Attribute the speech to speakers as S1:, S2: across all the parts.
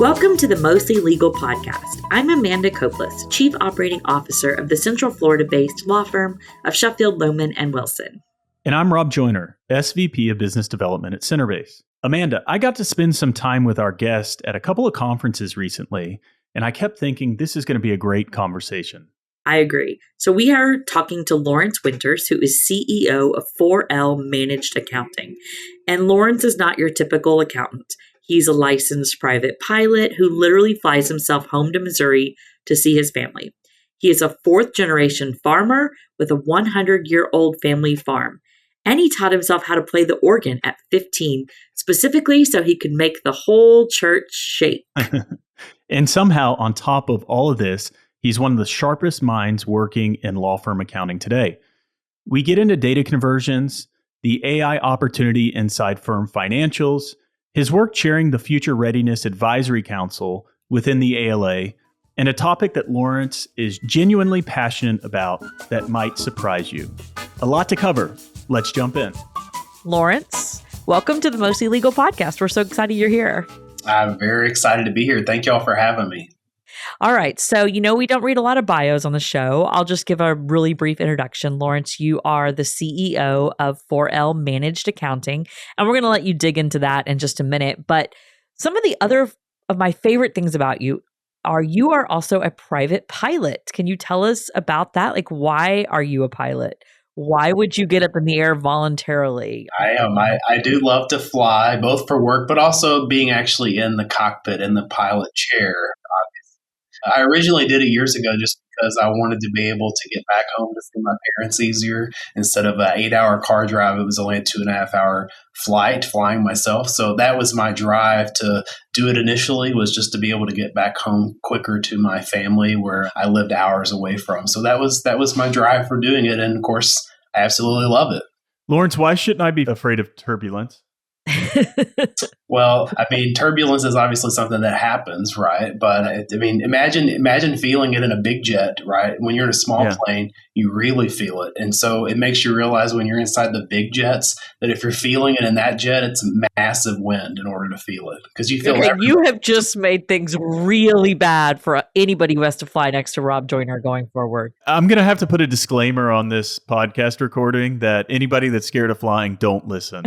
S1: Welcome to the Mostly Legal Podcast. I'm Amanda Koplis, Chief Operating Officer of the Central Florida-based law firm of Sheffield, Lohman & Wilson.
S2: And I'm Rob Joyner, SVP of Business Development at Centerbase. Amanda, I got to spend some time with our guest at a couple of conferences recently, and I kept thinking this is going to be a great conversation.
S1: I agree. So we are talking to Lawrence Winters, who is CEO of 4L Managed Accounting. And Lawrence is not your typical accountant. He's a licensed private pilot who literally flies himself home to Missouri to see his family. He is a fourth-generation farmer with a 100-year-old family farm. And he taught himself how to play the organ at 15, specifically so he could make the whole church shake.
S2: And somehow, on top of all of this, he's one of the sharpest minds working in law firm accounting today. We get into data conversions, the AI opportunity inside firm financials, his work chairing the Future Readiness Advisory Council within the ALA, and a topic that Lawrence is genuinely passionate about that might surprise you. A lot to cover. Let's jump in.
S1: Lawrence, welcome to the Mostly Legal Podcast. We're so excited you're here.
S3: I'm very excited to be here. Thank you all for having me.
S1: All right. So, we don't read a lot of bios on the show. I'll just give a really brief introduction. Lawrence, you are the CEO of 4L Managed Accounting, and we're going to let you dig into that in just a minute. But some of the other of my favorite things about you are also a private pilot. Can you tell us about that? Like, why are you a pilot? Why would you get up in the air voluntarily?
S3: I am. I do love to fly, both for work, but also being actually in the cockpit in the pilot chair. I originally did it years ago just because I wanted to be able to get back home to see my parents easier. Instead of an 8-hour car drive, it was only a 2.5-hour flight flying myself. So that was my drive to do it initially, was just to be able to get back home quicker to my family where I lived hours away from. So that was my drive for doing it. And of course, I absolutely love it.
S2: Lawrence, why shouldn't I be afraid of turbulence?
S3: Well, turbulence is obviously something that happens, right? But imagine feeling it in a big jet, right? When you're in a small plane, you really feel it. And so it makes you realize when you're inside the big jets that if you're feeling it in that jet, it's massive wind in order to feel it. Because you feel
S1: you have just made things really bad for anybody who has to fly next to Rob Joyner going forward.
S2: I'm going to have to put a disclaimer on this podcast recording that anybody that's scared of flying, don't listen.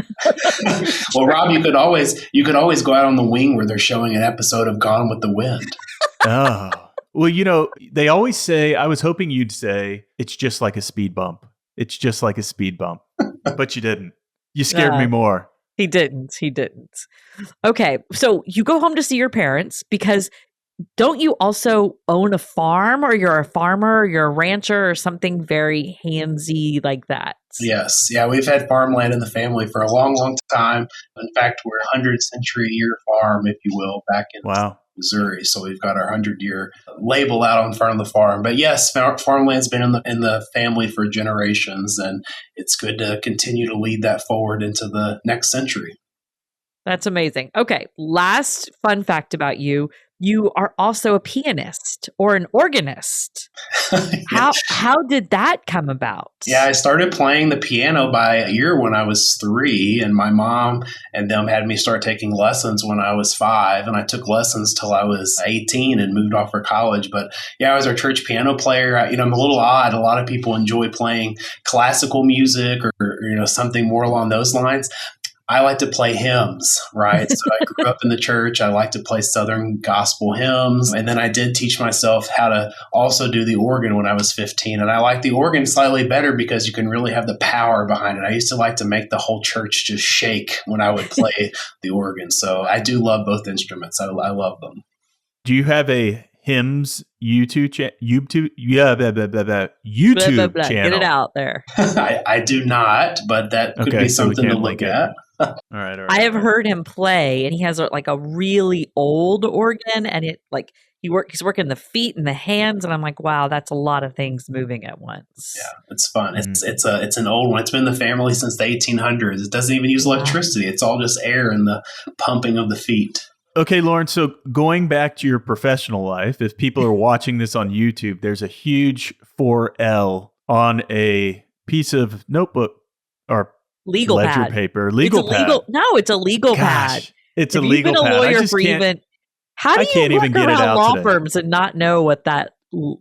S3: Well, Rob, you could always go out on the wing where they're showing an episode of Gone with the Wind.
S2: Oh, well, they always say, I was hoping you'd say, it's just like a speed bump. It's just like a speed bump. But you didn't. You scared me more.
S1: He didn't. Okay. So you go home to see your parents because don't you also own a farm, or you're a farmer, or you're a rancher, or something very handsy like that?
S3: Yes. Yeah, we've had farmland in the family for a long, long time. In fact, we're a 100-century-year farm, if you will, back in Missouri. So we've got our 100-year label out on front of the farm. But yes, farmland's been in the family for generations, and it's good to continue to lead that forward into the next century.
S1: That's amazing. Okay, last fun fact about you. You are also a pianist or an organist. How did that come about?
S3: Yeah, I started playing the piano by a year when I was 3, and my mom and them had me start taking lessons when I was 5, and I took lessons till I was 18 and moved off for college. But yeah, I was our church piano player. I'm a little odd. A lot of people enjoy playing classical music or something more along those lines. I like to play hymns, right? So I grew up in the church. I like to play Southern gospel hymns. And then I did teach myself how to also do the organ when I was 15. And I like the organ slightly better because you can really have the power behind it. I used to like to make the whole church just shake when I would play the organ. So I do love both instruments. I love them.
S2: Do you have a hymns YouTube channel?
S1: Get it out there.
S3: I do not, but that could be something to look at.
S2: All right.
S1: I have heard him play, and he has a really old organ, and he's working the feet and the hands, and I'm like, wow, that's a lot of things moving at once.
S3: Yeah, it's fun. It's an old one. It's been in the family since the 1800s. It doesn't even use electricity. It's all just air and the pumping of the feet.
S2: Okay, Lauren, so going back to your professional life, if people are watching this on YouTube, there's a huge 4L on a piece of notebook or
S1: legal
S2: ledger
S1: pad.
S2: Paper. Legal pad.
S1: No, it's a legal pad.
S2: It's a legal pad.
S1: You've been a lawyer for even How
S2: I
S1: do you
S2: can't even
S1: look
S2: get it
S1: around
S2: out
S1: law
S2: today.
S1: firms and not know what that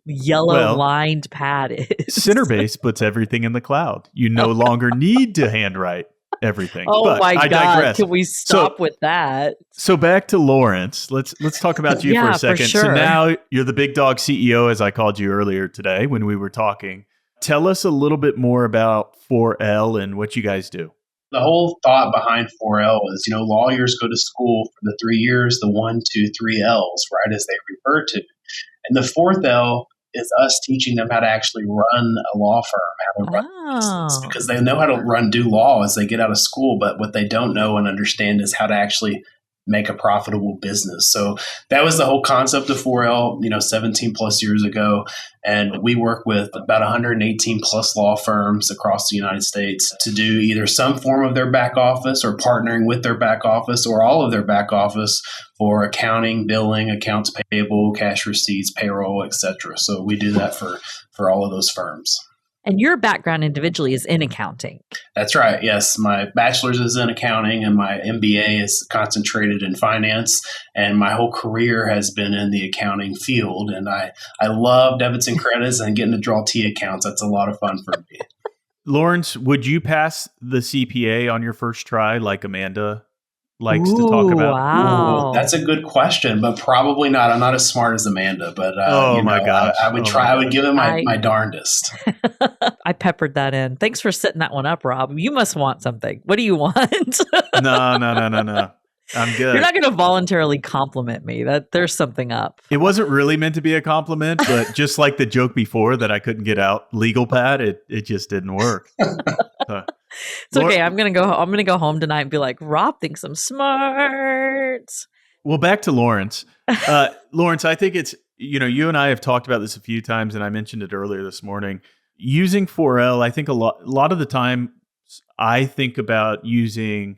S1: yellow
S2: Well,
S1: lined pad is?
S2: Centerbase puts everything in the cloud. You no longer need to handwrite everything.
S1: Oh
S2: But
S1: my
S2: I
S1: God.
S2: digress.
S1: Can we stop
S2: So
S1: with that?
S2: so back to Lawrence. Let's talk about you for
S1: Yeah,
S2: a
S1: for
S2: second. So
S1: sure.
S2: now you're the big dog CEO, as I called you earlier today when we were talking. Tell us a little bit more about 4L and what you guys do.
S3: The whole thought behind 4L is, lawyers go to school for the 3 years, the 1, 2, 3 L's, right, as they refer to. And the fourth L is us teaching them how to actually run a law firm, how to run a business,
S1: Oh.
S3: because they know how to do law as they get out of school. But what they don't know and understand is how to actually make a profitable business. So that was the whole concept of 4L, 17 plus years ago. And we work with about 118 plus law firms across the United States to do either some form of their back office or partnering with their back office or all of their back office for accounting, billing, accounts payable, cash receipts, payroll, etc. So we do that for all of those firms.
S1: And your background individually is in accounting.
S3: That's right. Yes. My bachelor's is in accounting and my MBA is concentrated in finance. And my whole career has been in the accounting field. And I love debits and credits and getting to draw T accounts. That's a lot of fun for me.
S2: Lawrence, would you pass the CPA on your first try like Amanda likes to talk about?
S1: Wow.
S3: Ooh, that's a good question, but probably not. I'm not as smart as Amanda, but
S2: my gosh.
S3: I would try. I would give it my darndest.
S1: I peppered that in. Thanks for setting that one up, Rob. You must want something. What do you want?
S2: No. I'm good.
S1: You're not going to voluntarily compliment me. That there's something up.
S2: It wasn't really meant to be a compliment, but just like the joke before that I couldn't get out legal pad, it just didn't work.
S1: It's okay. I'm gonna go home tonight and be like, Rob thinks I'm smart.
S2: Well, back to Lawrence. Lawrence, I think it's, you and I have talked about this a few times, and I mentioned it earlier this morning. Using 4L, I think a lot of the time I think about using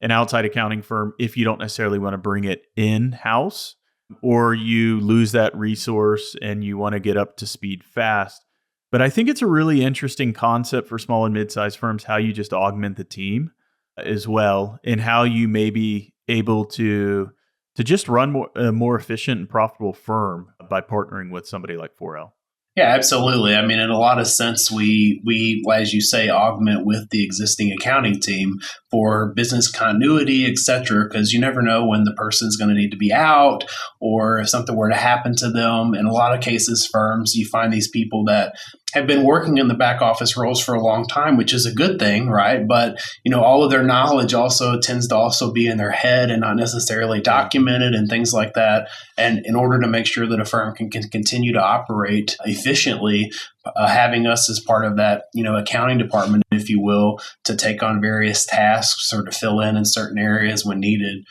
S2: an outside accounting firm if you don't necessarily want to bring it in-house or you lose that resource and you want to get up to speed fast. But I think it's a really interesting concept for small and mid-sized firms, how you just augment the team as well and how you may be able to just run a more efficient and profitable firm by partnering with somebody like 4L.
S3: Yeah, absolutely. I mean, in a lot of sense, we, as you say, augment with the existing accounting team for business continuity, et cetera, because you never know when the person's going to need to be out or if something were to happen to them. In a lot of cases, firms, you find these people that have been working in the back office roles for a long time, which is a good thing, right? But, all of their knowledge also tends to also be in their head and not necessarily documented and things like that. And in order to make sure that a firm can continue to operate efficiently, having us as part of that, accounting department, if you will, to take on various tasks or to fill in certain areas when needed,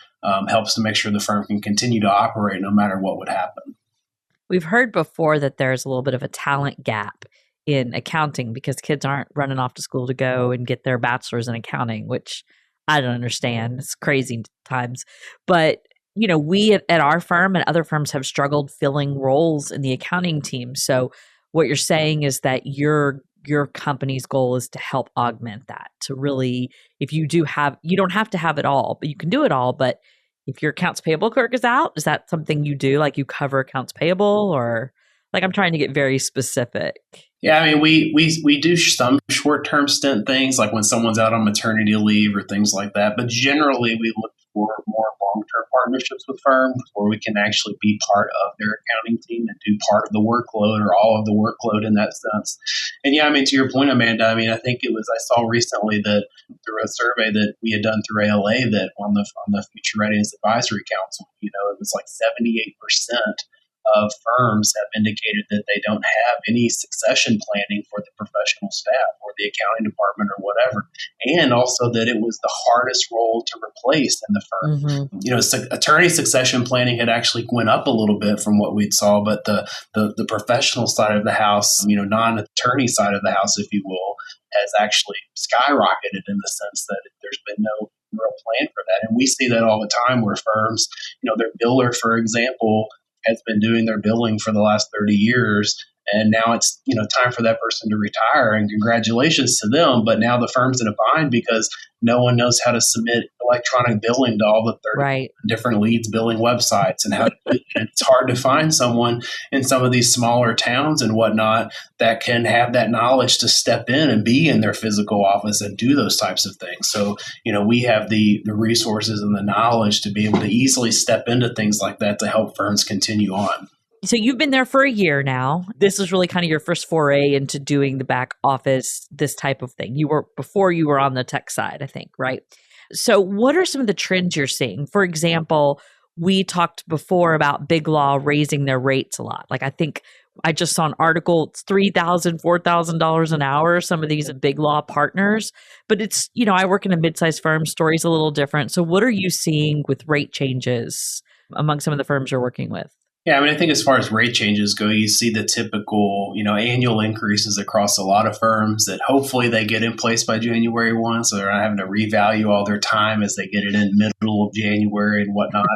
S3: helps to make sure the firm can continue to operate no matter what would happen.
S1: We've heard before that there's a little bit of a talent gap in accounting because kids aren't running off to school to go and get their bachelor's in accounting, which I don't understand. It's crazy times. But, we at our firm and other firms have struggled filling roles in the accounting team. So what you're saying is that your company's goal is to help augment that, to really, if you don't have to have it all, but you can do it all. But if your accounts payable clerk is out, is that something you do? Like you cover accounts payable, or like I'm trying to get very specific.
S3: Yeah, I mean, we do some short-term stint things like when someone's out on maternity leave or things like that. But generally, we look for more long-term partnerships with firms where we can actually be part of their accounting team and do part of the workload or all of the workload in that sense. And yeah, I mean, to your point, Amanda, I mean, I think I saw recently that through a survey that we had done through ALA that on the Future Readiness Advisory Council, it was like 78% of firms have indicated that they don't have any succession planning for the professional staff or the accounting department or whatever. And also that it was the hardest role to replace in the firm. Mm-hmm. Attorney succession planning had actually went up a little bit from what we'd saw, but the professional side of the house, non-attorney side of the house, if you will, has actually skyrocketed in the sense that there's been no real plan for that. And we see that all the time where firms, their biller, for example, has been doing their billing for the last 30 years. And now it's, time for that person to retire, and congratulations to them. But now the firm's in a bind because no one knows how to submit electronic billing to all the 30
S1: Right.
S3: different leads billing websites and how to do it. And it's hard to find someone in some of these smaller towns and whatnot that can have that knowledge to step in and be in their physical office and do those types of things. So, we have the resources and the knowledge to be able to easily step into things like that to help firms continue on.
S1: So you've been there for a year now. This is really kind of your first foray into doing the back office, this type of thing. Before you were on the tech side, I think, right? So what are some of the trends you're seeing? For example, we talked before about Big Law raising their rates a lot. Like I think I just saw an article, it's $3,000, $4,000 an hour, some of these Big Law partners. But it's, I work in a mid-sized firm, story's a little different. So what are you seeing with rate changes among some of the firms you're working with?
S3: Yeah, I think as far as rate changes go, you see the typical, annual increases across a lot of firms that hopefully they get in place by January 1, so they're not having to revalue all their time as they get it in middle of January and whatnot,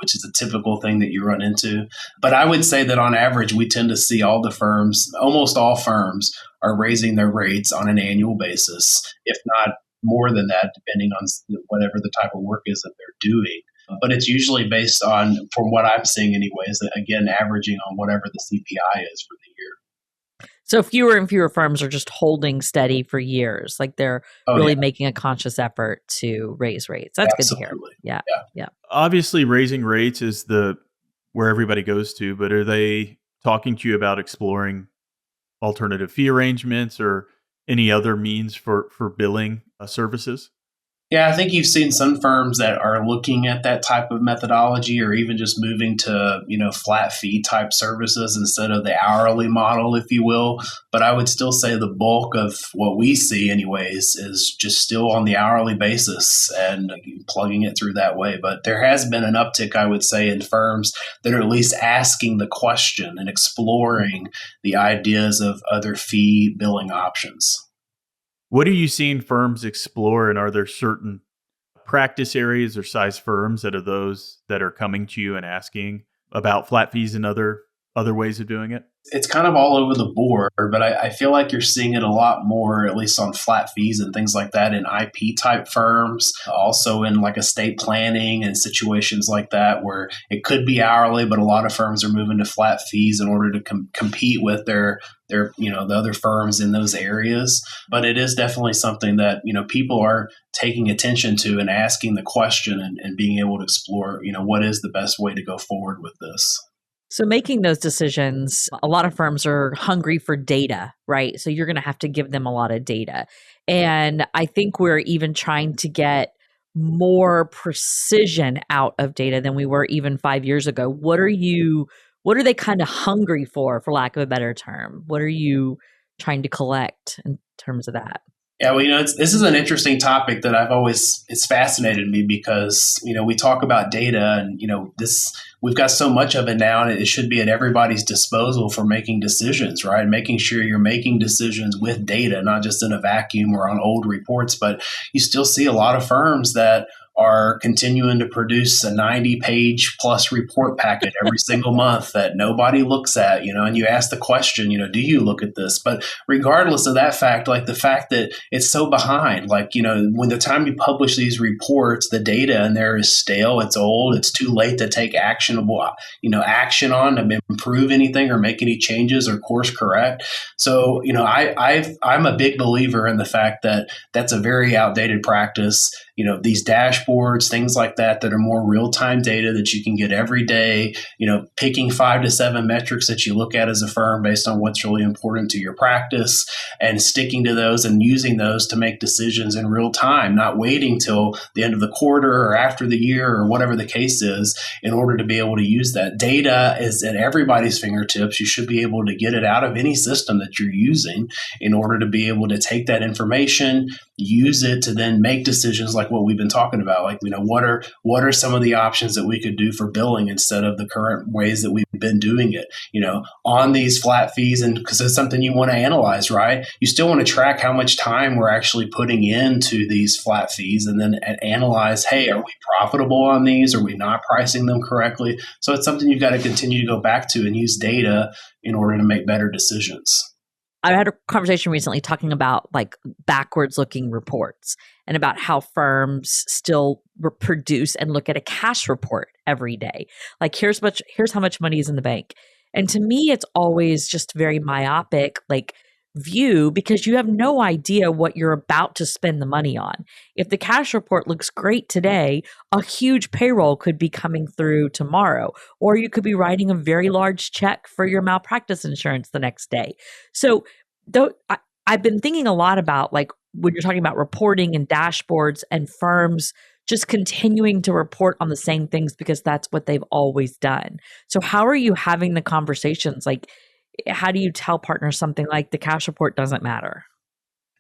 S3: which is a typical thing that you run into. But I would say that on average, we tend to see almost all firms are raising their rates on an annual basis, if not more than that, depending on whatever the type of work is that they're doing. But it's usually based on, from what I'm seeing anyways, again, averaging on whatever the CPI is for the year.
S1: So fewer and fewer firms are just holding steady for years. Like they're making a conscious effort to raise rates. That's
S3: Absolutely.
S1: Good to hear. Yeah.
S2: Obviously, raising rates is where everybody goes to, but are they talking to you about exploring alternative fee arrangements or any other means for billing services?
S3: Yeah, I think you've seen some firms that are looking at that type of methodology or even just moving to, flat fee type services instead of the hourly model, if you will. But I would still say the bulk of what we see anyways is just still on the hourly basis and plugging it through that way. But there has been an uptick, I would say, in firms that are at least asking the question and exploring the ideas of other fee billing options.
S2: What are you seeing firms explore, and are there certain practice areas or size firms that are those that are coming to you and asking about flat fees and other ways of doing it?
S3: It's kind of all over the board, but I feel like you're seeing it a lot more, at least on flat fees and things like that, in IP type firms, also in like estate planning and situations like that where it could be hourly, but a lot of firms are moving to flat fees in order to compete with their the other firms in those areas. But it is definitely something that people are taking attention to and asking the question and being able to explore what is the best way to go forward with this.
S1: So making those decisions, a lot of firms are hungry for data, right? So you're going to have to give them a lot of data. And I think we're even trying to get more precision out of data than we were even 5 years ago. What are they kind of hungry for lack of a better term? What are you trying to collect in terms of that?
S3: Yeah, well, this is an interesting topic that it's fascinated me because, we talk about data and, we've got so much of it now and it should be at everybody's disposal for making decisions, right? Making sure you're making decisions with data, not just in a vacuum or on old reports, but you still see a lot of firms that are continuing to produce a 90-page plus report packet every single month that nobody looks at, and you ask the question, do you look at this? But regardless of that fact, like the fact that it's so behind, like, when the time you publish these reports, the data in there is stale, it's old, it's too late to take actionable, action on to improve anything or make any changes or course correct. So, I'm a big believer in the fact that that's a very outdated practice. These dashboards, things like that are more real-time data that you can get every day, picking 5 to 7 metrics that you look at as a firm based on what's really important to your practice and sticking to those and using those to make decisions in real time, not waiting till the end of the quarter or after the year or whatever the case is in order to be able to use that. Data is at everybody's fingertips. You should be able to get it out of any system that you're using in order to be able to take that information, use it to then make decisions like what we've been talking about. Like, what are some of the options that we could do for billing instead of the current ways that we've been doing it, on these flat fees. And because it's something you want to analyze, right? You still want to track how much time we're actually putting into these flat fees and then analyze, hey, are we profitable on these? Are we not pricing them correctly? So it's something you've got to continue to go back to and use data in order to make better decisions.
S1: I had a conversation recently talking about like backwards looking reports and about how firms still produce and look at a cash report every day. Like here's how much money is in the bank. And to me, it's always just very myopic, like view, because you have no idea what you're about to spend the money on. If the cash report looks great today, a huge payroll could be coming through tomorrow, or you could be writing a very large check for your malpractice insurance the next day. So I've been thinking a lot about like when you're talking about reporting and dashboards and firms just continuing to report on the same things because that's what they've always done. So how are you having the conversations? Like, how do you tell partners something like the cash report doesn't matter?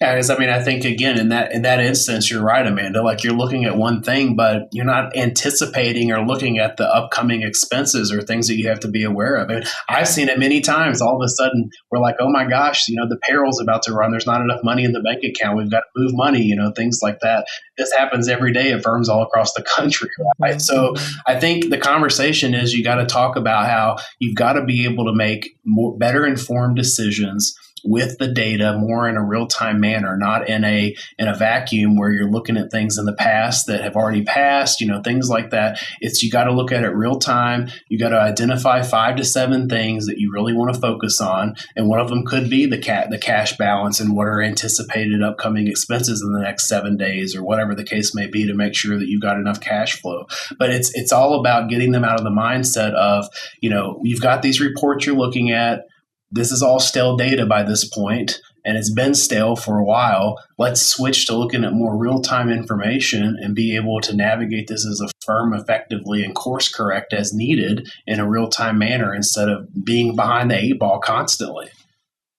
S3: Yeah, because I think again in that instance, you're right, Amanda. Like you're looking at one thing, but you're not anticipating or looking at the upcoming expenses or things that you have to be aware of. And I've seen it many times. All of a sudden, we're like, "Oh my gosh, the payroll's about to run. There's not enough money in the bank account. We've got to move money." Things like that. This happens every day at firms all across the country, right? So I think the conversation is you got to talk about how you've got to be able to make better informed decisions with the data more in a real-time manner, not in a vacuum where you're looking at things in the past that have already passed, things like that. You got to look at it real time. You got to identify 5 to 7 things that you really want to focus on. And one of them could be the cash balance and what are anticipated upcoming expenses in the next 7 days or whatever the case may be to make sure that you've got enough cash flow. But it's all about getting them out of the mindset of, you've got these reports you're looking at. This is all stale data by this point, and it's been stale for a while. Let's switch to looking at more real-time information and be able to navigate this as a firm effectively and course correct as needed in a real-time manner instead of being behind the 8 ball constantly.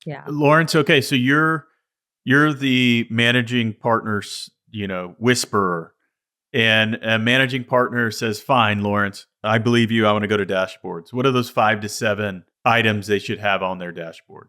S1: Yeah.
S2: Lawrence, okay, so you're the managing partner's, whisperer, and a managing partner says, "Fine, Lawrence, I believe you. I want to go to dashboards." What are those 5 to 7 items they should have on their dashboard?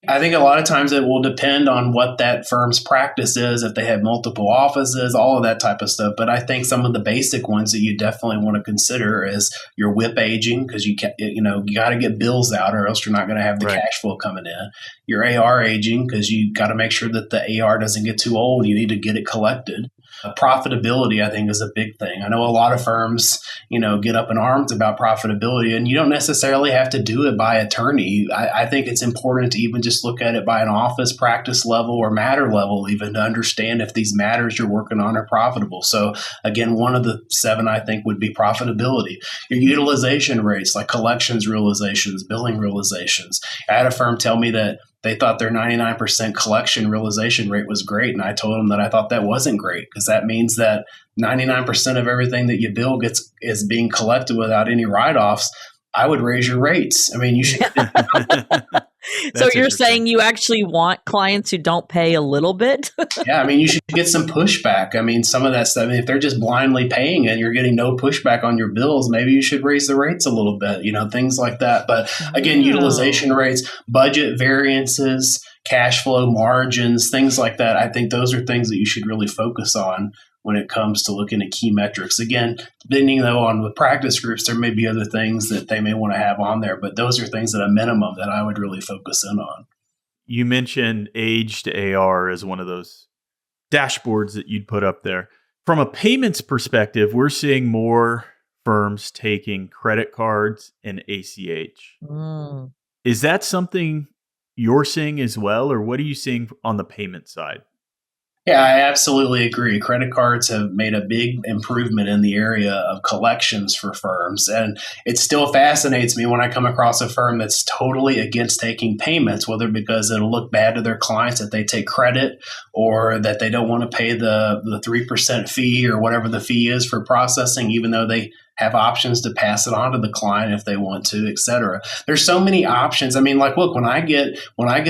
S3: I think a lot of times it will depend on what that firm's practice is, if they have multiple offices, all of that type of stuff. But I think some of the basic ones that you definitely want to consider is your WIP aging, because you got to get bills out or else you're not going to have the cash flow coming in. Your AR aging, because you got to make sure that the AR doesn't get too old. You need to get it collected. Profitability, I think, is a big thing. I know a lot of firms, get up in arms about profitability, and you don't necessarily have to do it by attorney. I think it's important to even just look at it by an office practice level or matter level, even to understand if these matters you're working on are profitable. So again, one of the 7, I think, would be profitability. Your utilization rates, like collections realizations, billing realizations. I had a firm tell me that they thought their 99% collection realization rate was great. And I told them that I thought that wasn't great, because that means that 99% of everything that you bill is being collected without any write-offs. I would raise your rates. You should.
S1: So you're saying you actually want clients who don't pay a little bit?
S3: Yeah, you should get some pushback. Some of that stuff, if they're just blindly paying and you're getting no pushback on your bills, maybe you should raise the rates a little bit, things like that. But again, utilization rates, budget variances, cash flow margins, things like that. I think those are things that you should really focus on when it comes to looking at key metrics. Again, depending though on the practice groups, there may be other things that they may want to have on there, but those are things at a minimum that I would really focus in on.
S2: You mentioned aged AR as one of those dashboards that you'd put up there. From a payments perspective, we're seeing more firms taking credit cards and ACH. Is that something you're seeing as well, or what are you seeing on the payment side?
S3: Yeah, I absolutely agree. Credit cards have made a big improvement in the area of collections for firms. And it still fascinates me when I come across a firm that's totally against taking payments, whether because it'll look bad to their clients that they take credit, or that they don't want to pay the 3% fee or whatever the fee is for processing, even though they have options to pass it on to the client if they want to, et cetera. There's so many options. Look, when I get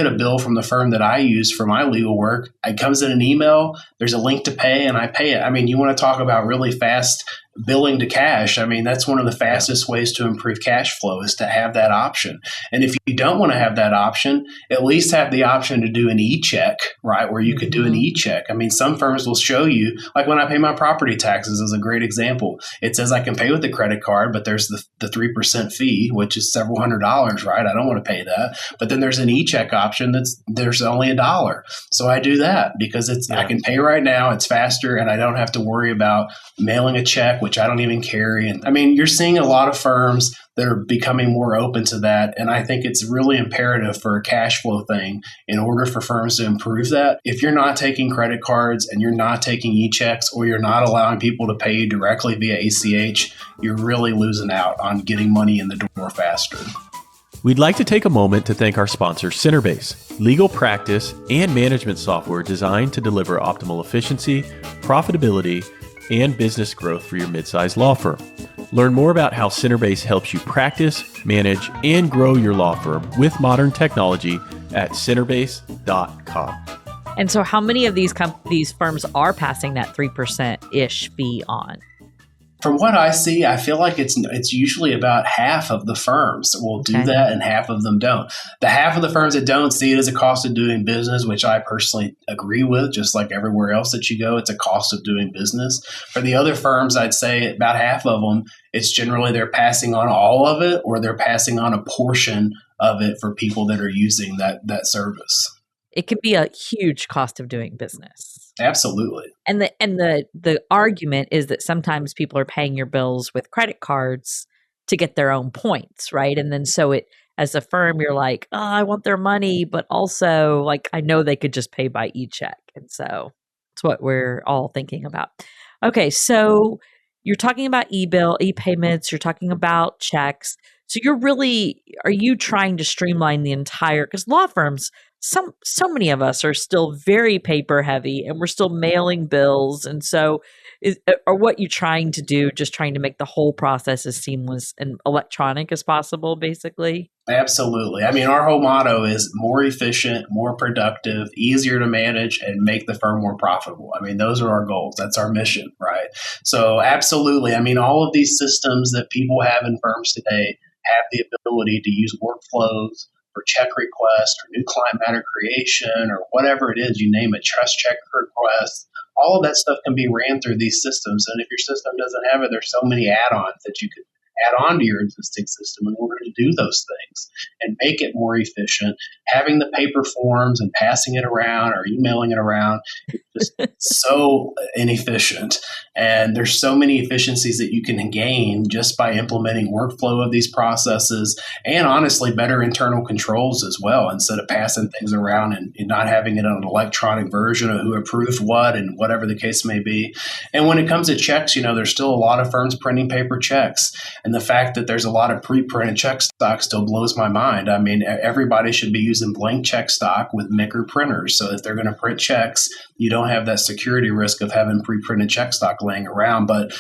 S3: a bill from the firm that I use for my legal work, it comes in an email, there's a link to pay, and I pay it. You want to talk about really fast billing to cash, I mean, that's one of the fastest ways to improve cash flow is to have that option. And if you don't want to have that option, at least have the option to do an e-check, right? Where you could do an e-check. I mean, some firms will show you, like when I pay my property taxes is a great example. It says I can pay with a credit card, but there's the 3% fee, which is several $100s, right? I don't want to pay that. But then there's an e-check option there's only $1. So I do that because I can pay right now, it's faster, and I don't have to worry about mailing a check, which I don't even carry. And I mean, you're seeing a lot of firms that are becoming more open to that. And I think it's really imperative for a cash flow thing in order for firms to improve that. If you're not taking credit cards and you're not taking e-checks or you're not allowing people to pay you directly via ACH, you're really losing out on getting money in the door faster.
S4: We'd like to take a moment to thank our sponsor, Centerbase, legal practice and management software designed to deliver optimal efficiency, profitability, and business growth for your mid-sized law firm. Learn more about how Centerbase helps you practice, manage, and grow your law firm with modern technology at centerbase.com.
S1: And so how many of these firms are passing that 3%-ish fee on?
S3: From what I see, I feel like it's usually about half of the firms will do that and half of them don't. The half of the firms that don't see it as a cost of doing business, which I personally agree with, just like everywhere else that you go, it's a cost of doing business. For the other firms, I'd say about half of them, it's generally they're passing on all of it or they're passing on a portion of it for people that are using that service.
S1: It can be a huge cost of doing business.
S3: Absolutely.
S1: And the argument is that sometimes people are paying your bills with credit cards to get their own points, right? And then so as a firm, you're like, oh, I want their money, but also like I know they could just pay by e-check. And so it's what we're all thinking about. Okay, so you're talking about e-bill, e-payments, you're talking about checks. So are you trying to streamline the entire, because law firms, so many of us are still very paper heavy and we're still mailing bills. And so are what you're trying to do, just trying to make the whole process as seamless and electronic as possible, basically?
S3: Absolutely. I mean, our whole motto is more efficient, more productive, easier to manage, and make the firm more profitable. I mean, those are our goals. That's our mission, right? So absolutely. I mean, all of these systems that people have in firms today have the ability to use workflows for check request or new client matter creation or whatever it is, you name it, trust check request. All of that stuff can be ran through these systems. And if your system doesn't have it, there's so many add-ons that you could add on to your existing system in order to do those things and make it more efficient. Having the paper forms and passing it around or emailing it around is just so inefficient. And there's so many efficiencies that you can gain just by implementing workflow of these processes and honestly better internal controls as well, instead of passing things around and not having it on an electronic version of who approved what and whatever the case may be. And when it comes to checks, there's still a lot of firms printing paper checks. And the fact that there's a lot of pre-printed check stock still blows my mind. I mean, everybody should be using blank check stock with Micker printers. So if they're going to print checks, you don't have that security risk of having pre-printed check stock laying around. But,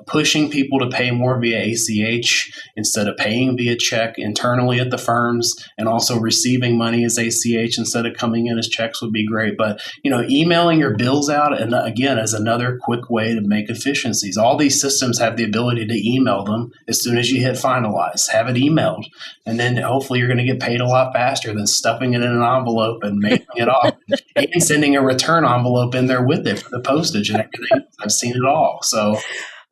S3: pushing people to pay more via ACH instead of paying via check internally at the firms and also receiving money as ACH instead of coming in as checks would be great. But, emailing your bills out, and again, is another quick way to make efficiencies. All these systems have the ability to email them as soon as you hit finalize, have it emailed. And then hopefully you're going to get paid a lot faster than stuffing it in an envelope and mailing it off and sending a return envelope in there with it for the postage and everything. I've seen it all. So,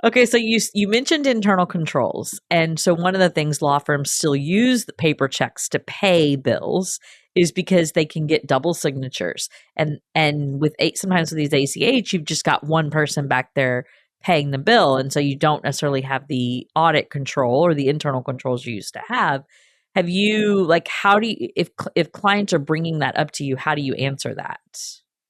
S1: okay, so you mentioned internal controls. And so one of the things law firms still use the paper checks to pay bills is because they can get double signatures. And with sometimes with these ACH, you've just got one person back there paying the bill. And so you don't necessarily have the audit control or the internal controls you used to have. Have you, how do you, if clients are bringing that up to you, how do you answer that?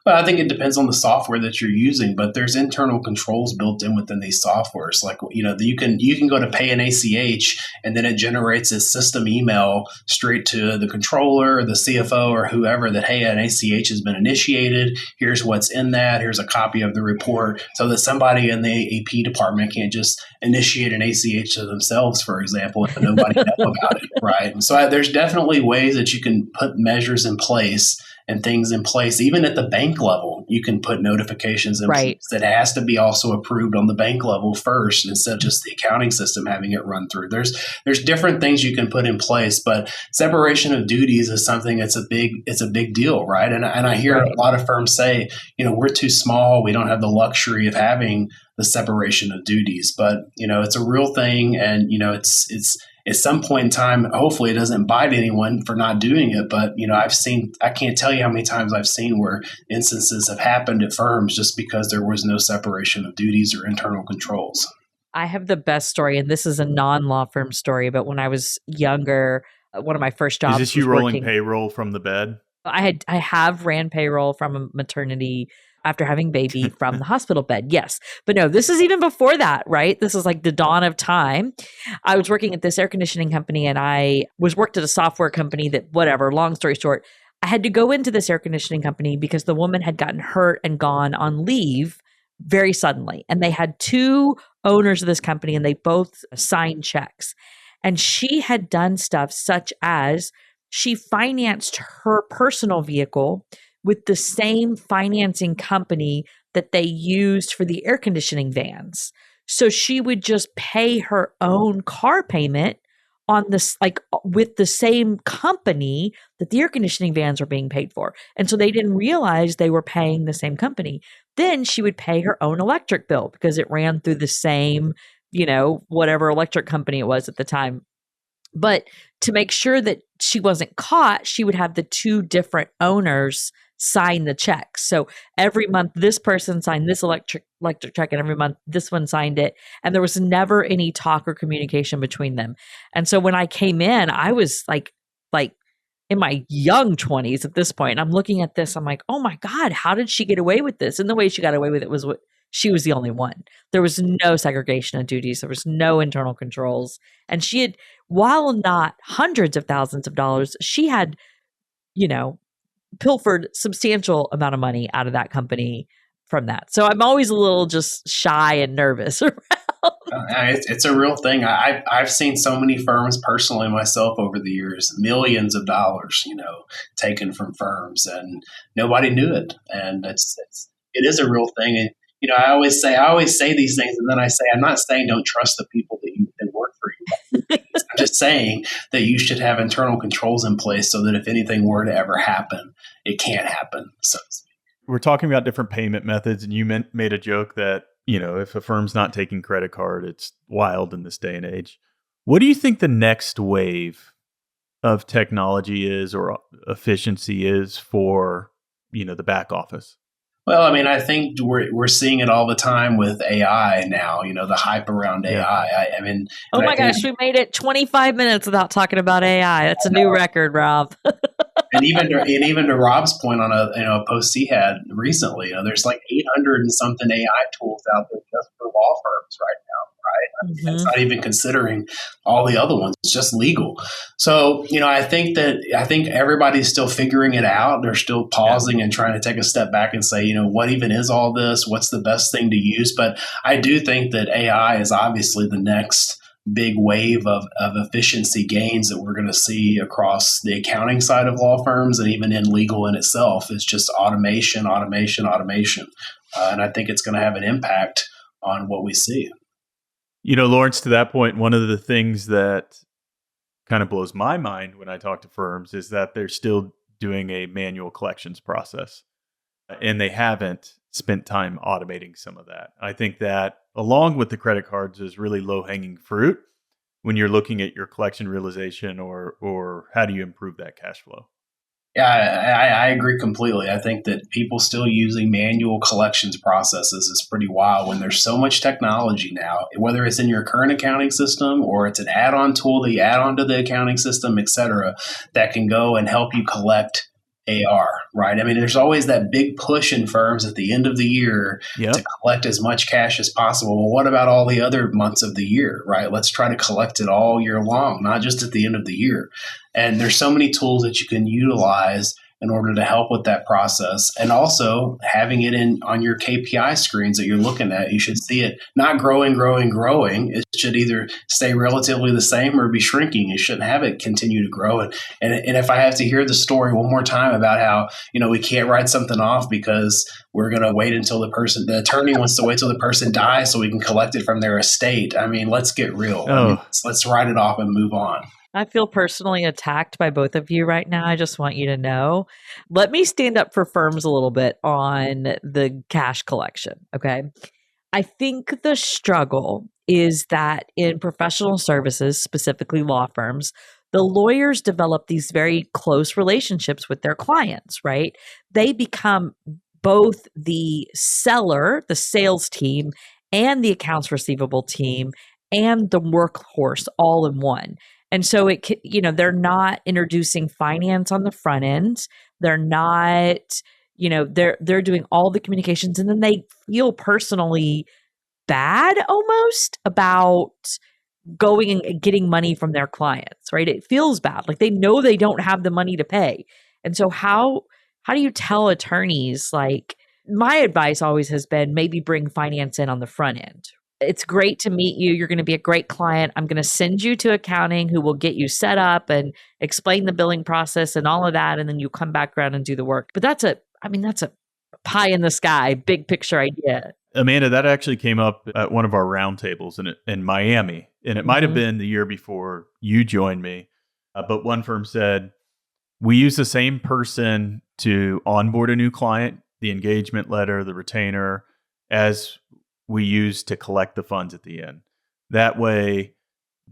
S3: Well, I think it depends on the software that you're using, but there's internal controls built in within these softwares. Like, you can go to pay an ACH and then it generates a system email straight to the controller, the CFO, or whoever that, hey, an ACH has been initiated. Here's what's in that. Here's a copy of the report, so that somebody in the AP department can't just initiate an ACH to themselves, for example, if nobody knows about it, right? And so there's definitely ways that you can put measures in place and things in place. Even at the bank level, you can put notifications in
S1: Right.
S3: place that has to be also approved on the bank level first instead of just the accounting system having it run through. There's different things you can put in place, but separation of duties is something that's a big deal, right? And I hear
S1: Right.
S3: a lot of firms say, we're too small, we don't have the luxury of having the separation of duties, but it's a real thing, and it's at some point in time, hopefully it doesn't bite anyone for not doing it. But, I can't tell you how many times I've seen where instances have happened at firms just because there was no separation of duties or internal controls.
S1: I have the best story, and this is a non-law firm story, but when I was younger, one of my first jobs
S2: Is this you
S1: was
S2: rolling
S1: working.
S2: payroll from the bed?
S1: I have ran payroll from a maternity after having baby from the hospital bed. Yes. But no, this is even before that, right? This is like the dawn of time. I was working at this air conditioning company, and I worked at a software company that, whatever, long story short, I had to go into this air conditioning company because the woman had gotten hurt and gone on leave very suddenly. And they had two owners of this company, and they both signed checks. And she had done stuff such as she financed her personal vehicle with the same financing company that they used for the air conditioning vans. So she would just pay her own car payment on this, like with the same company that the air conditioning vans were being paid for. And so they didn't realize they were paying the same company. Then she would pay her own electric bill because it ran through the same, whatever electric company it was at the time. But to make sure that she wasn't caught, she would have the two different owners sign the checks. So every month, this person signed this electric check, and every month, this one signed it. And there was never any talk or communication between them. And so when I came in, I was like in my young 20s at this point. I'm looking at this. I'm like, oh my God, how did she get away with this? And the way she got away with it was she was the only one. There was no segregation of duties. There was no internal controls. And she had, while not hundreds of thousands of dollars, she had, pilfered substantial amount of money out of that company from that. So I'm always a little just shy and nervous around.
S3: It's a real thing. I've seen so many firms personally myself over the years, millions of dollars, taken from firms, and nobody knew it. And it is a real thing. And I always say these things, and then I say, I'm not saying don't trust the people that work for you. I'm just saying that you should have internal controls in place so that if anything were to ever happen, it can't happen, so to speak.
S2: We're talking about different payment methods, and you made a joke that, if a firm's not taking credit card, it's wild in this day and age. What do you think the next wave of technology is, or efficiency is, for, the back office?
S3: Well, I mean, I think we're seeing it all the time with AI now, the hype around AI. I mean,
S1: oh my gosh, we made it 25 minutes without talking about AI. That's a new record, Rob.
S3: and even to Rob's point on a post he had recently, there's like 800 and something AI tools out there just for law firms right now. Right? I mean, that's not even considering all the other ones. It's just legal. So, I think everybody's still figuring it out. They're still pausing and trying to take a step back and say, what even is all this? What's the best thing to use? But I do think that AI is obviously the next big wave of efficiency gains that we're going to see across the accounting side of law firms, and even in legal in itself. Is just automation. And I think it's going to have an impact on what we see.
S2: Lawrence, to that point, one of the things that kind of blows my mind when I talk to firms is that they're still doing a manual collections process, and they haven't spent time automating some of that. I think that, along with the credit cards, is really low-hanging fruit when you're looking at your collection realization, or how do you improve that cash flow?
S3: Yeah, I agree completely. I think that people still using manual collections processes is pretty wild when there's so much technology now, whether it's in your current accounting system or it's an add-on tool that you add on to the accounting system, et cetera, that can go and help you collect AR, right? I mean, there's always that big push in firms at the end of the year to collect as much cash as possible. Well, what about all the other months of the year, right? Let's try to collect it all year long, not just at the end of the year. And there's so many tools that you can utilize in order to help with that process. And also having it in on your KPI screens that you're looking at, you should see it not growing. It should either stay relatively the same or be shrinking. You shouldn't have it continue to grow. And if I have to hear the story one more time about how, we can't write something off because we're going to wait until the attorney wants to wait till the person dies so we can collect it from their estate. I mean, let's get real. Let's write it off and move on.
S1: I feel personally attacked by both of you right now. I just want you to know. Let me stand up for firms a little bit on the cash collection, okay? I think the struggle is that in professional services, specifically law firms, the lawyers develop these very close relationships with their clients, right? They become both the seller, the sales team, and the accounts receivable team, and the workhorse all in one. And so they're not introducing finance on the front end. They're not, they're doing all the communications, and then they feel personally bad almost about going and getting money from their clients, right? It feels bad. Like they know they don't have the money to pay. And so how do you tell attorneys, like, my advice always has been maybe bring finance in on the front end. It's great to meet you. You're going to be a great client. I'm going to send you to accounting who will get you set up and explain the billing process and all of that. And then you come back around and do the work. But that's a pie in the sky, big picture idea.
S2: Amanda, that actually came up at one of our roundtables in Miami. And it might have been the year before you joined me. But one firm said, we use the same person to onboard a new client, the engagement letter, the retainer, as we use to collect the funds at the end. That way,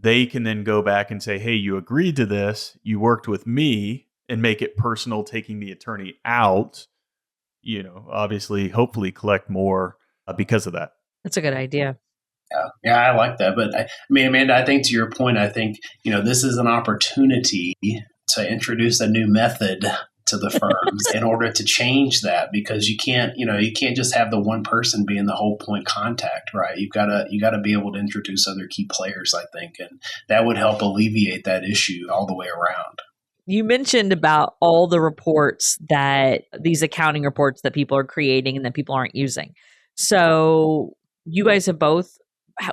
S2: they can then go back and say, hey, you agreed to this, you worked with me, and make it personal, taking the attorney out, obviously, hopefully collect more because of that.
S1: That's a good idea.
S3: Yeah, I like that. But I mean, Amanda, I think to your point, I think, this is an opportunity to introduce a new method to the firms in order to change that, because you can't just have the one person being the whole point contact, right? You gotta be able to introduce other key players, I think, and that would help alleviate that issue all the way around.
S1: You mentioned about all the reports that these accounting reports that people are creating and that people aren't using. So you guys have both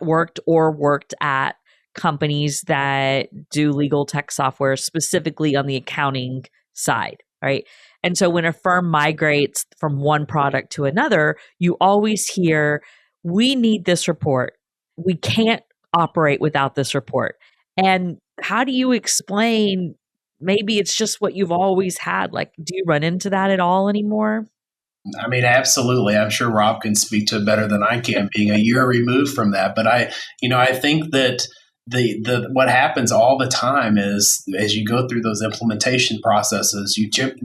S1: worked at companies that do legal tech software specifically on the accounting side, right? And so when a firm migrates from one product to another, you always hear, we need this report. We can't operate without this report. And how do you explain, maybe it's just what you've always had? Like, do you run into that at all anymore?
S3: I mean, absolutely. I'm sure Rob can speak to it better than I can, being a year removed from that. But I think that the what happens all the time is, as you go through those implementation processes,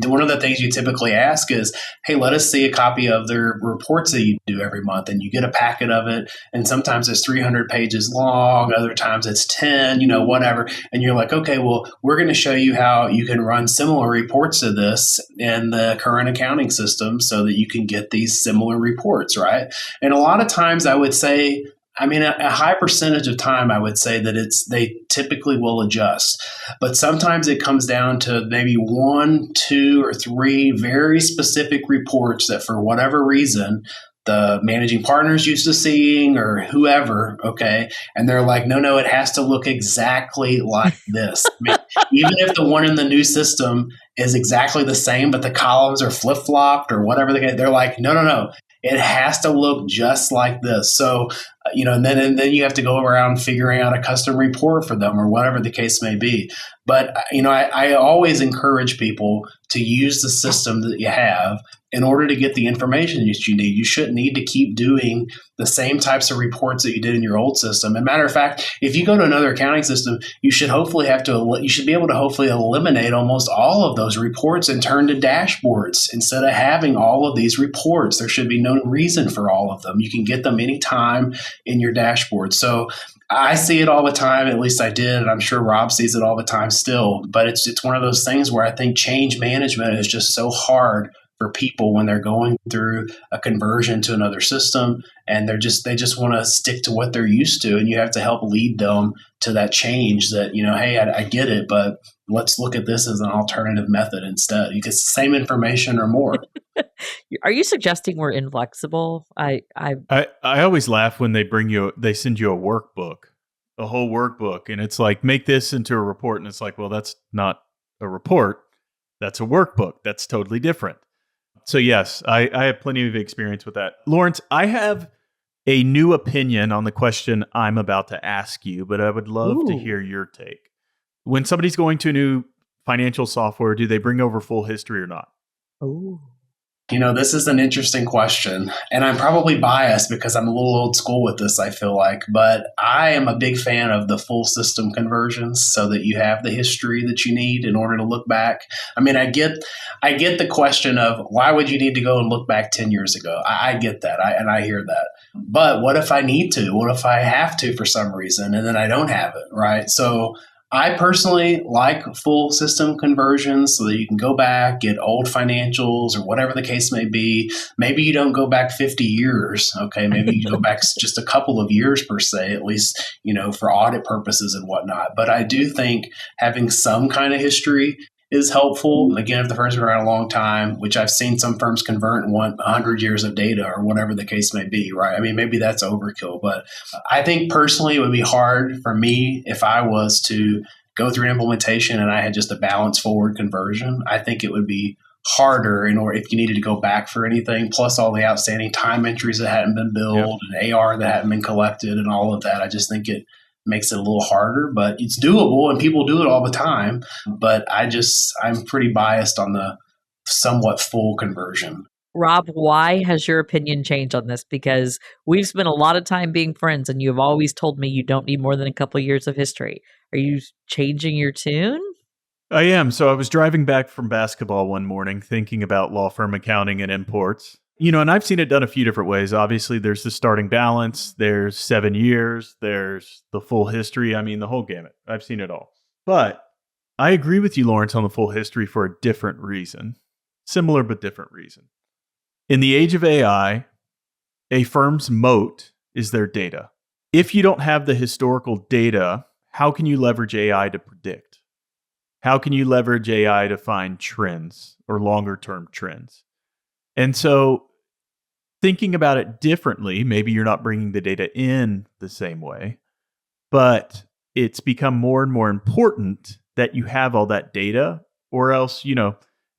S3: one of the things you typically ask is, hey, let us see a copy of their reports that you do every month, and you get a packet of it, and sometimes it's 300 pages long, other times it's 10, whatever, and you're like, okay, well, we're going to show you how you can run similar reports to this in the current accounting system so that you can get these similar reports, right? And a lot of times I would say, a high percentage of time, I would say that they typically will adjust. But sometimes it comes down to maybe 1, 2, or 3 very specific reports that for whatever reason, the managing partner's used to seeing or whoever, okay? And they're like, no, it has to look exactly like this. Even if the one in the new system is exactly the same, but the columns are flip-flopped or whatever, they're like, no. It has to look just like this. So, and then you have to go around figuring out a custom report for them or whatever the case may be. But, I always encourage people to use the system that you have in order to get the information that you need. You shouldn't need to keep doing the same types of reports that you did in your old system. As a matter of fact, if you go to another accounting system, you should be able to hopefully eliminate almost all of those reports and turn to dashboards instead of having all of these reports. There should be no reason for all of them. You can get them anytime in your dashboard. So I see it all the time, at least I did, and I'm sure Rob sees it all the time still. But it's one of those things where I think change management is just so hard for people when they're going through a conversion to another system, and they just want to stick to what they're used to, and you have to help lead them to that change that, hey, I get it, but let's look at this as an alternative method instead. You get the same information or more.
S1: Are you suggesting we're inflexible?
S2: I always laugh when they send you a workbook, a whole workbook, and it's like, make this into a report, and it's like, well, that's not a report, that's a workbook. That's totally different. So yes, I have plenty of experience with that. Lawrence, I have a new opinion on the question I'm about to ask you, but I would love to hear your take. When somebody's going to a new financial software, do they bring over full history or not?
S1: Ooh.
S3: This is an interesting question, and I'm probably biased because I'm a little old school with this, I feel like, but I am a big fan of the full system conversions so that you have the history that you need in order to look back. I mean, I get the question of why would you need to go and look back 10 years ago? I get that, and I hear that. But what if I need to? What if I have to for some reason, and then I don't have it, right? So I personally like full system conversions so that you can go back, get old financials or whatever the case may be. Maybe you don't go back 50 years. Okay. Maybe you go back just a couple of years per se, at least, for audit purposes and whatnot. But I do think having some kind of history is helpful. Again, if the firm's been around a long time, which I've seen some firms convert and want 100 years of data or whatever the case may be, right? I mean, maybe that's overkill, but I think personally it would be hard for me if I was to go through an implementation and I had just a balance forward conversion. I think it would be harder if you needed to go back for anything, plus all the outstanding time entries that hadn't been billed and AR that hadn't been collected and all of that. I just think it makes it a little harder, but it's doable and people do it all the time. But I'm pretty biased on the somewhat full conversion.
S1: Rob, why has your opinion changed on this? Because we've spent a lot of time being friends and you've always told me you don't need more than a couple of years of history. Are you changing your tune?
S2: I am. So I was driving back from basketball one morning thinking about law firm accounting and imports. And I've seen it done a few different ways. Obviously, there's the starting balance, there's 7 years, there's the full history. I mean, the whole gamut. I've seen it all. But I agree with you, Lawrence, on the full history for a different reason. Similar but different reason. In the age of AI, a firm's moat is their data. If you don't have the historical data, how can you leverage AI to predict? How can you leverage AI to find trends or longer-term trends? And so thinking about it differently, maybe you're not bringing the data in the same way, but it's become more and more important that you have all that data, or else,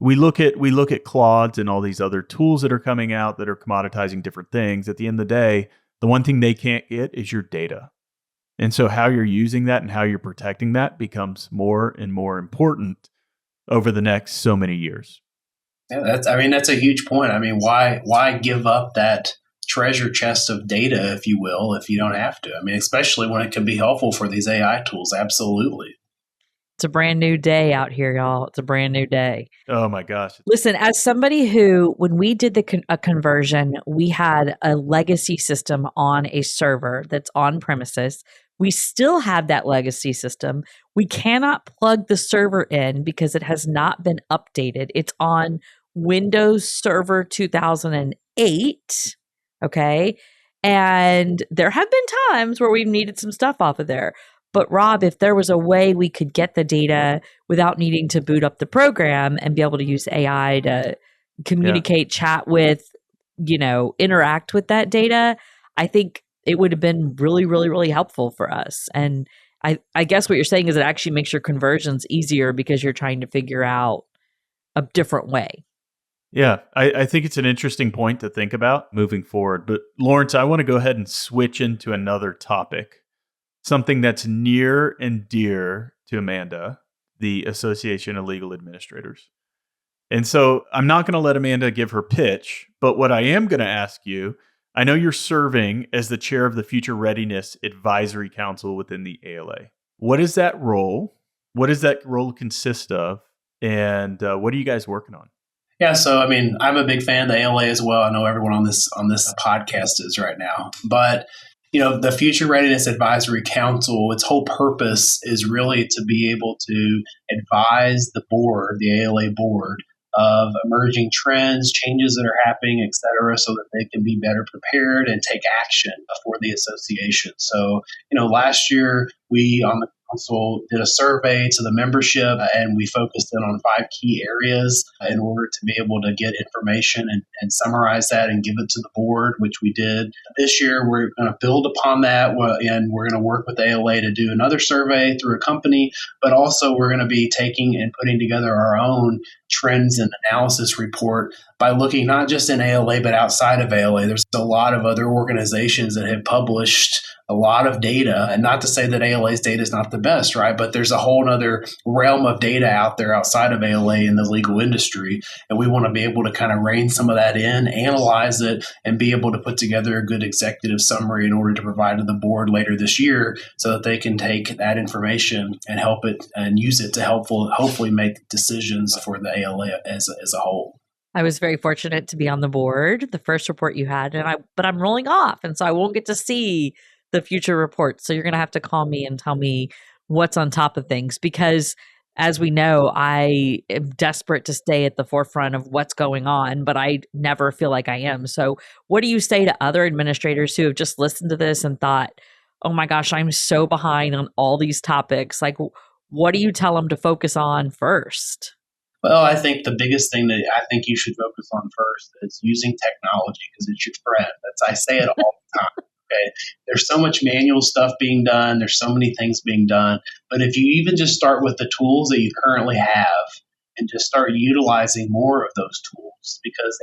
S2: we look at Claudes and all these other tools that are coming out that are commoditizing different things. At the end of the day, the one thing they can't get is your data. And so how you're using that and how you're protecting that becomes more and more important over the next so many years.
S3: Yeah, that's a huge point. I mean, why give up that treasure chest of data, if you will, if you don't have to? I mean, especially when it can be helpful for these AI tools. Absolutely.
S1: It's a brand new day out here, y'all. It's a brand new day.
S2: Oh my gosh.
S1: Listen, as somebody who, when we did a conversion, we had a legacy system on a server that's on premises. We still have that legacy system. We cannot plug the server in because it has not been updated. It's on Windows Server 2008. Okay. And there have been times where we've needed some stuff off of there. But Rob, if there was a way we could get the data without needing to boot up the program and be able to use AI to communicate, chat with, interact with that data, I think it would have been really, really, really helpful for us. And I guess what you're saying is it actually makes your conversions easier because you're trying to figure out a different way.
S2: Yeah, I think it's an interesting point to think about moving forward. But Lawrence, I want to go ahead and switch into another topic, something that's near and dear to Amanda, the Association of Legal Administrators. And so I'm not going to let Amanda give her pitch, but what I am going to ask you, I know you're serving as the chair of the Future Readiness Advisory Council within the ALA. What is that role? What does that role consist of? And what are you guys working on?
S3: Yeah, so I mean, I'm a big fan of the ALA as well. I know everyone on this podcast is right now. But the Future Readiness Advisory Council, its whole purpose is really to be able to advise the board, the ALA board, of emerging trends, changes that are happening, et cetera, so that they can be better prepared and take action for the association. So, last year we on the council did a survey to the membership, and we focused in on 5 key areas in order to be able to get information and summarize that and give it to the board, which we did. This year, we're going to build upon that, and we're going to work with ALA to do another survey through a company, but also we're going to be taking and putting together our own trends and analysis report by looking not just in ALA, but outside of ALA. There's a lot of other organizations that have published a lot of data, and not to say that ALA's data is not the best, right? But there's a whole other realm of data out there outside of ALA in the legal industry. And we want to be able to kind of rein some of that in, analyze it, and be able to put together a good executive summary in order to provide to the board later this year so that they can take that information and help it and use it to hopefully make decisions for the ALA as a whole.
S1: I was very fortunate to be on the board, the first report you had, but I'm rolling off, and so I won't get to see the future reports. So you're going to have to call me and tell me what's on top of things, because as we know, I am desperate to stay at the forefront of what's going on, but I never feel like I am. So what do you say to other administrators who have just listened to this and thought, oh my gosh, I'm so behind on all these topics? Like, what do you tell them to focus on first?
S3: Well, I think the biggest thing that I think you should focus on first is using technology, because it's your friend. I say it all the time. Okay. There's so much manual stuff being done. There's so many things being done. But if you even just start with the tools that you currently have and just start utilizing more of those tools, because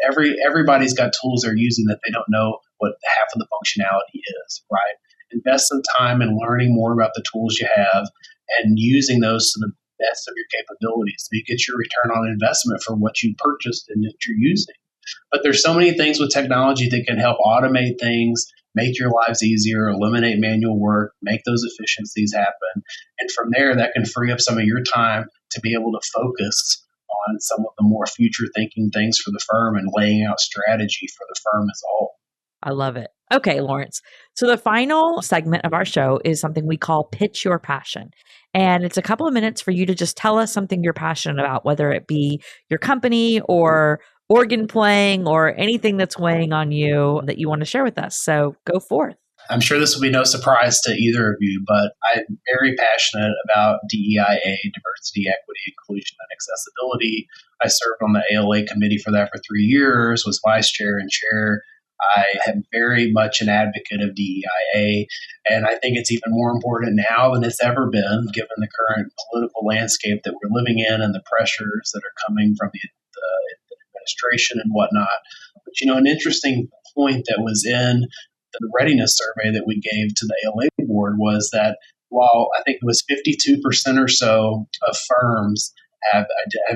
S3: everybody's got tools they're using that they don't know what half of the functionality is, right? Invest some time in learning more about the tools you have and using those to the best of your capabilities so you get your return on investment for what you purchased and that you're using. But there's so many things with technology that can help automate things, make your lives easier, eliminate manual work, make those efficiencies happen. And from there, that can free up some of your time to be able to focus on some of the more future thinking things for the firm and laying out strategy for the firm as a whole.
S1: I love it. Okay, Lawrence. So the final segment of our show is something we call Pitch Your Passion. And it's a couple of minutes for you to just tell us something you're passionate about, whether it be your company or organ playing or anything that's weighing on you that you want to share with us. So go forth.
S3: I'm sure this will be no surprise to either of you, but I'm very passionate about DEIA, diversity, equity, inclusion, and accessibility. I served on the ALA committee for that for 3 years, was vice chair and chair. I am very much an advocate of DEIA, and I think it's even more important now than it's ever been, given the current political landscape that we're living in and the pressures that are coming from the administration and whatnot. But, an interesting point that was in the readiness survey that we gave to the ALA board was that while I think it was 52% or so of firms have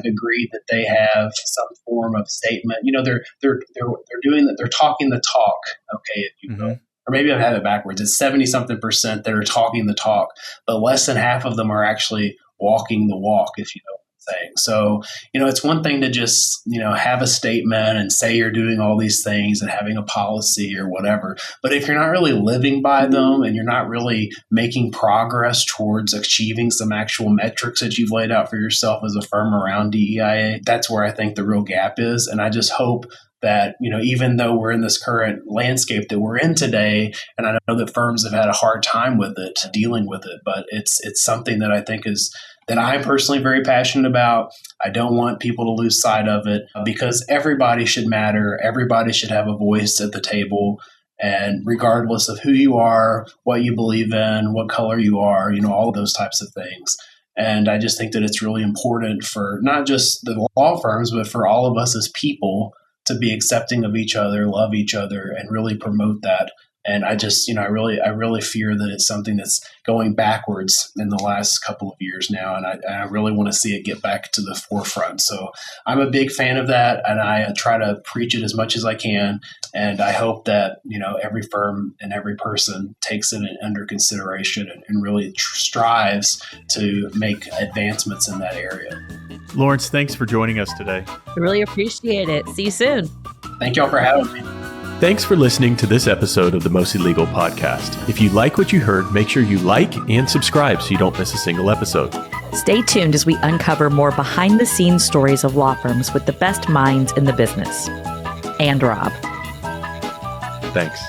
S3: agreed that they have some form of statement. They're doing that. They're talking the talk. Okay, if you will. Or maybe I have it backwards. It's 70-something% that are talking the talk, but less than half of them are actually walking the walk, if you know what I'm saying. So, it's one thing to just, have a statement and say you're doing all these things and having a policy or whatever. But if you're not really living by them and you're not really making progress towards achieving some actual metrics that you've laid out for yourself as a firm around DEIA, that's where I think the real gap is. And I just hope that, even though we're in this current landscape that we're in today, and I know that firms have had a hard time with it, dealing with it, but it's something that I think that I'm personally very passionate about. I don't want people to lose sight of it because everybody should matter. Everybody should have a voice at the table. And regardless of who you are, what you believe in, what color you are, all of those types of things. And I just think that it's really important for not just the law firms, but for all of us as people to be accepting of each other, love each other, and really promote that. And I just, I really fear that it's something that's going backwards in the last couple of years now. And I really want to see it get back to the forefront. So I'm a big fan of that. And I try to preach it as much as I can. And I hope that, every firm and every person takes it under consideration and really strives to make advancements in that area.
S2: Lawrence, thanks for joining us today.
S1: I really appreciate it. See you soon.
S3: Thank y'all for having me.
S4: Thanks for listening to this episode of the Mostly Legal Podcast. If you like what you heard, make sure you like and subscribe so you don't miss a single episode.
S1: Stay tuned as we uncover more behind-the-scenes stories of law firms with the best minds in the business. And Rob.
S4: Thanks.